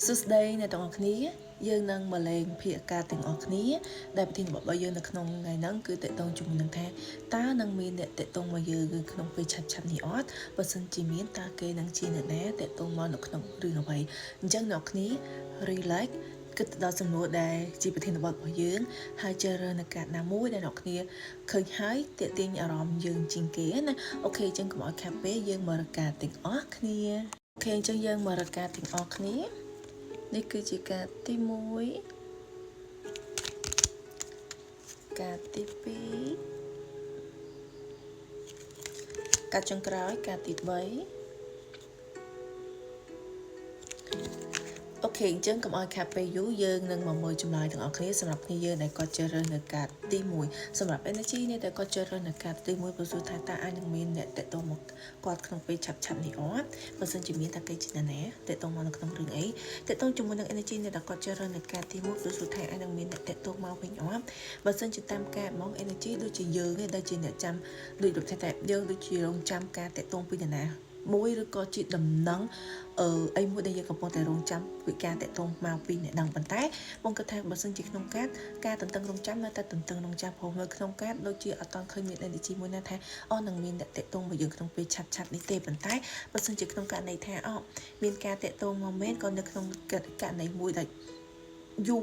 สุดท้ายในตอนนี้យើងនឹងមកលេងភាគការទាំងអស់គ្នាដែលប្រធានបទរបស់យើងនៅក្នុងថ្ងៃហ្នឹងគឺតេតងជាមួយនឹងថាតើនឹងមានអ្នកតេតងមកយើងគឺក្នុងពេលឆាប់នេះអត់បើសិនជាមានតើគេនឹងជាអ្នកណាតេតងមកនៅក្នុងរឿងអ្វីអញ្ចឹងអ្នកគ្នា relax គិតដល់សំណួរដែលជាប្រធានបទរបស់យើងហើយជ្រើសរើសនៅកាតណាមួយដែលអ្នកគ្នាឃើញហើយទាក់ទាញអារម្មណ៍យើងជាងគេណាអូខេអញ្ចឹងកុំឲ្យខាត់ពេលយើងមករកកាតទាំងអស់គ្នាអូខេអញ្ចឹងយើងមករកកាតទាំងអស់គ្នានេះគឺជាកាតទី1កាតទី2កាតចុងក្រោយកាតទី3អូខេអញ្ចឹងកុំឲ្យខាត់ពេលយូរយើងនឹងមកមើលចម្លើយទាំងអស់គ្នាសម្រាប់គ្នាយើងដែលគាត់ជ្រើសរើសនៅកាតទី1សម្រាប់ energy នេះដែលគាត់ជ្រើសរើសនៅកាតទី1ព្រោះថាតើអាចនឹងមានអ្នកតេតងមកគាត់ក្នុងពេលឆាប់នេះអត់បើសិនជាមានតើគេជាណាតេតងមកនៅក្នុងរឿងអីតេតងជាមួយនឹង energy នេះដែលគាត់ជ្រើសរើសនៅកាតទី1ព្រោះថាអាចនឹងមានអ្នកតេតងមកវិញអត់បើសិនជាតាមកាតមក energy ដូចជាយើងឯងដែលជាអ្នកចាំដូចថាតែយើងដូចជារងចាំការតេតងពីណាមួយឬក៏ជាដំណឹងអីមួយដែលយើងកំពុងតែរងចាំពីការតេតងមកពីអ្នកដឹងប៉ុន្តែបងគិតថាបើសិនជាក្នុងការតន្ទឹងរង់ចាំនៅតែតន្ទឹងរង់ចាំព្រោះនៅក្នុងការដូចជាអត់តឃើញមាន energy មួយណាថានឹងមានអ្នកតេតងមកយើងក្នុងពេលឆាប់នេះទេប៉ុន្តែបើសិនជាក្នុងករណីថាមានការតេតងមកមែនក៏នៅក្នុងករណីមួយដែលយូរ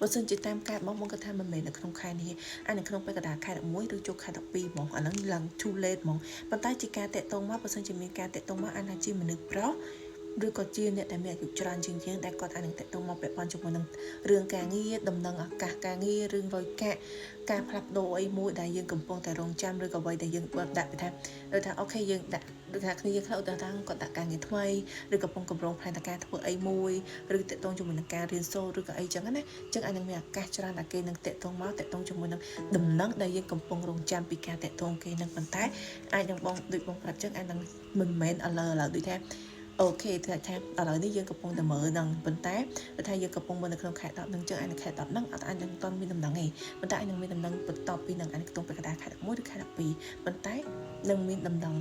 បើសិនជាតាមការបងគាត់ថាមិនមែននៅក្នុងខែនេះអានៅក្នុងពេលកណ្ដាលខែ11ឬចូលខែ12ហ្មងអាហ្នឹងឡើង too late ហ្មងប៉ុន្តែជាការតេតងមកបើសិនជាមានការតេតងមកអានថាជាមនុស្សប្រុសឬក៏ជាអ្នកដែលមានអាយុច្រើនជាងយើងដែលគាត់អាចនឹងតេតងមកពាក់ព័ន្ធជាមួយនឹងរឿងការងារដំណឹងឱកាសការងាររឿងរយកាក់ការផ្លាស់ប្ដូរអីមួយដែលយើងកំពុងតែរងចាំឬក៏អ្វីដែលយើងគាត់ដាក់ថាអូខេយើងដាក់ដូចថាគ្នាខ្លះឧទាហរណ៍គាត់ដាក់ការងារថ្មីឬកំពុងកម្រងផែនការធ្វើអីមួយឬតេតងជាមួយនឹងការរៀនសូត្រឬក៏អីចឹងណាចឹងអាចនឹងមានឱកាសច្រើនដែលគេនឹងតេតងមកតេតងជាមួយនឹងដំណឹងដែលយើងកំពុងរងចាំពីការតេតងគេនឹងប៉ុន្តែអាចនឹងបងដូចបងប្រាប់ចឹងអាចនឹងមិនមែនឥឡូវដូចថាអូខេថាឥឡូវនេះយើងកំពុងតែមើលនឹងប៉ុន្តែថាយើងកំពុងមើលនៅក្នុងខែ10នឹងចឹងអាចនៅខែ10នឹងអត់អាចនឹងតន់មានដំណឹងទេប៉ុន្តែអាចនឹងមានដំណឹងបន្តពីនឹងអាចក្នុងពេលកណ្ដាលខែ11ឬខែ12ប៉ុន្តែនឹងមានដំណឹង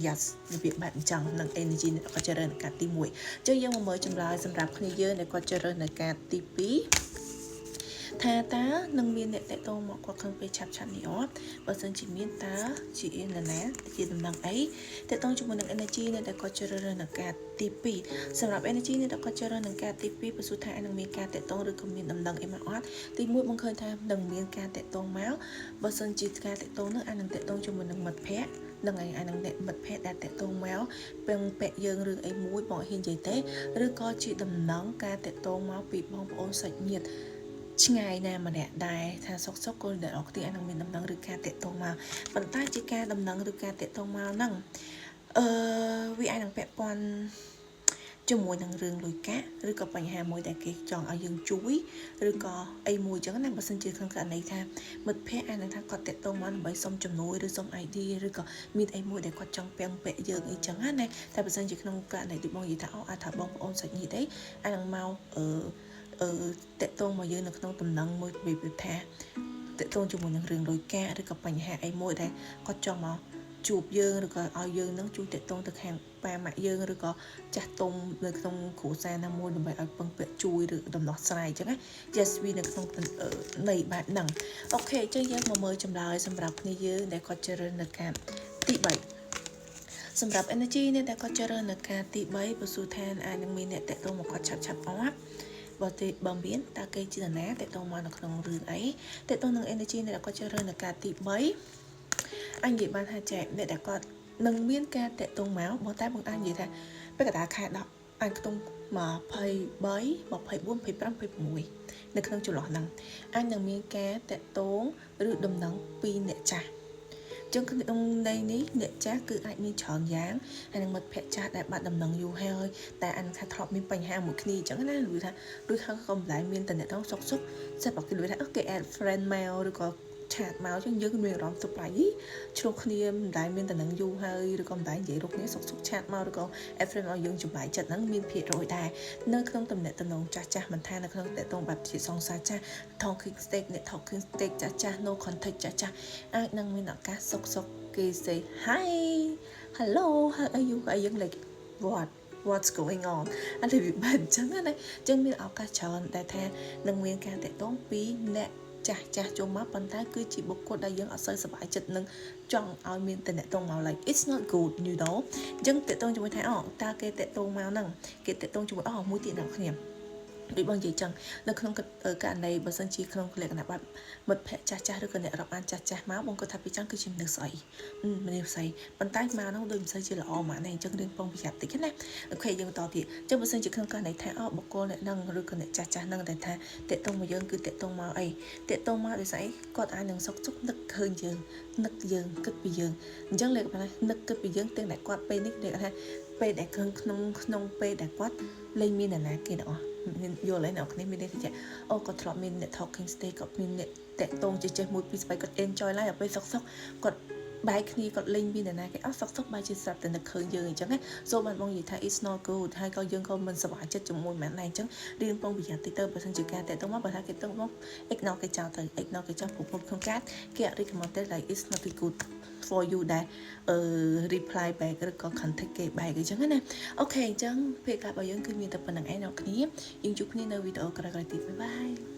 yes របៀបបែបអញ្ចឹងនឹង energy នៃគាត់ជ្រើសរើសនៅកាតទី1អញ្ចឹងយើងមកមើលចម្លើយសម្រាប់គ្នាយើងដែលគាត់ជ្រើសរើសនៅកាតទី2ថាតើនឹងមានអ្នកតេតងមកគាត់ក្នុងពេលឆាប់នេះអត់បើសិនជាមានតើជាណាជាដំណឹងអីតេតងជាមួយនឹង energy នៃដែលគាត់ជ្រើសរើសនៅកាតទី2សម្រាប់ energy នៃដែលគាត់ជ្រើសរើសនៅកាតទី2បើសួរថានឹងមានការតេតងឬក៏មានដំណឹងអីមកអត់ទី1បងឃើញថានឹងមានការតេតងមកបើសិនជាការតេតងនោះអាចនឹងតេតងជាមួយនឹងមិត្តភ័ក្តិនឹងឯនឹងអ្នកមិត្តភ័ក្តិដែលតេតងមកពេញពាក់យើងរឿងអីមួយបងហ៊ាននិយាយទេឬក៏ជាដំណឹងការតេតងមកពីបងប្អូនសាច់ញាតិឆ្ងាយណាម្នាក់ដែរថាសុកគល់ដែលអស់គ្នានឹងមានដំណឹងឬការតេតងមកប៉ុន្តែជាការដំណឹងឬការតេតងមកហ្នឹងវាអាចនឹងពាក់ព័ន្ធជាមួយនឹងរឿងលុយកាក់ឬក៏បញ្ហាមួយដែលគេចង់ឲ្យយើងជួយឬក៏អីមួយចឹងណាបើសិនជាក្នុងករណីថាមិត្តភ័ក្តិអាចនឹងថាគាត់តាក់ទងមកដើម្បីសុំជំនួយឬសុំ idea ឬក៏មានអីមួយដែលគាត់ចង់ពាំងពាក់យើងអីចឹងណាតែបើសិនជាក្នុងករណីដូចបងនិយាយថាអាចថាបងប្អូនសាច់ញាតិអីអាចនឹងមកតាក់ទងមកយើងនៅក្នុងដំណឹងមួយពីថាតាក់ទងជាមួយនឹងរឿងលុយកាក់ឬក៏បញ្ហាអីមួយដែលគាត់ចង់មកជួបយើងឬក៏ឲ្យយើងនឹងជួយតាក់ទងទៅខាងប៉ាម៉ាក់យើងឬក៏ចាស់ទុំនៅក្នុងគ្រួសារណាមួយដើម្បីឲ្យពឹងពាក់ជួយឬដំណោះស្រាយអញ្ចឹងណា yes វានៅក្នុងន័យបែបហ្នឹងអូខេអញ្ចឹងយើងមកមើលចម្លើយសម្រាប់គ្នាយើងដែលគាត់ជ្រើសរើសនៅកាតទី3សម្រាប់ energy នេះដែលគាត់ជ្រើសរើសនៅកាតទី3បើសួរថាអាចនឹងមានអ្នកតាក់ទងមកគាត់ឆាប់អត់បើមានតើគេជាណាតាក់ទងមកនៅក្នុងរឿងអីតាក់ទងនឹង energy ដែលគាត់ជ្រើសរើសនៅកាតទី3អញនិយាយបានថាចែកអ្នកដែលគាត់នឹងមានការតាក់ទងមកបើតែបងអាចនិយាយថាពេលកណ្ដាលខែ10អាចខ្ទង់23 24 25 26នៅក្នុងចន្លោះហ្នឹងអាចនឹងមានការតាក់ទងឬដំណឹងពីអ្នកចាស់ចឹងក្នុងន័យនេះអ្នកចាស់គឺអាចមានច្រើនយ៉ាងហើយនឹងមិត្តភ័ក្តិចាស់ដែលបាត់ដំណឹងយូរហើយតែអានថាធ្លាប់មានបញ្ហាមួយគ្នាអញ្ចឹងណាឬថាក៏មិនដែលមានតំណែងសុកសិតបើគេនិយាយថាគេ add friend មកឬក៏ឆាតមកចឹងយើងមានអារម្មណ៍ surprise ឆ្លោះគ្នាមិនដែលមានតំណែងយូរហើយឬក៏មិនដែលនិយាយរកគ្នាសុកឆាតមកឬក៏ add friend ឲ្យយើងចម្លែកចិត្តហ្នឹងមានភាគរយដែរនៅក្នុងតំណែងចាស់មិនថានៅក្នុងតេតងបែបជាសង្សារចាស់ talking stage អ្នក talking stage ចាស់ no contact ចាស់អាចនឹងមានឱកាសសុកគេ say hi hello how are you ឲ្យយើង like what what's going on អានេះវាបែបអញ្ចឹងណាអញ្ចឹងមានឱកាសច្រើនដែលថានឹងមានការតាក់ទងពីអ្នកចាស់ចូលមកប៉ុន្តែគឺជាបុគ្គលដែលយើងអត់សូវសប្បាយចិត្តនឹងចង់ឲ្យមានតំណែងមក like it's not good you know អញ្ចឹងតាក់ទងជាមួយថាតើគេតាក់ទងមកហ្នឹងគេតាក់ទងជាមួយមួយទៀតអ្នកគ្នាដូចបងនិយាយចឹងនៅក្នុងករណីបើសិនជាក្នុងលក្ខណៈបែបមិត្តភ័ក្តិចាស់ឬក៏អ្នករាប់អានចាស់មកបងគាត់ថាពីចឹងគឺជាមនុស្សស្អីមនុស្សស្អីប៉ុន្តែមកហ្នឹងដូចមិនសូវជាល្អមកណាអញ្ចឹងរឿងបងប្រយ័ត្នតិចណាអូខេយើងបន្តទៀតអញ្ចឹងបើសិនជាក្នុងករណីថាបុគ្គលអ្នកហ្នឹងឬក៏អ្នកចាស់ហ្នឹងដែលថាតាក់ទងមកយើងគឺតាក់ទងមកអីតាក់ទងមកដោយសារអីគាត់អាចនឹងសុកនឹកឃើញយើងនឹកយើងគិតពីយើងអញ្ចឹងលេខថានឹកគិតពីយើងទាំងតែគាត់ពេលនេះលេខថាពេលដែលក្នុងពេលដែលគាត់លែងមានអ្នកណាគេទាំងអស់មានយល់ហើយអ្នកគ្នាមានន័យថាគាត់ធ្លាប់មានអ្នក talking stage គាត់មានអ្នកតាក់ទងចេះមួយពីរស្បែកគាត់ enjoy ឡើយដល់ពេលសុកគាត់បែកគ្នាគាត់លេងមានអ្នកណាគេសុកបែកជាស្រាប់តែនឹកឃើញយើងអញ្ចឹងណាសូមបានបងនិយាយថា it's not good ហើយក៏យើងក៏មិនសប្បាយចិត្តជាមួយម៉ែណែអញ្ចឹងរៀនបងប្រយ័ត្នតិចទៅបើសិនជាការតាក់ទងមកបើថាគេតាក់ទងមក ignore គេចោលទៅ ignore គេចោលព្រោះក្នុងការគេអត់ recommend ទេ like it's not good for you ដែលreply back ឬក៏ contact គេ back អញ្ចឹងណាអូខេអញ្ចឹងពេលការរបស់យើងគឺមានតែប៉ុណ្្នឹងឯងអ្នកគ្នាយើងជួបគ្នានៅវីដេអូក្រោយៗទៀតបាយបាយ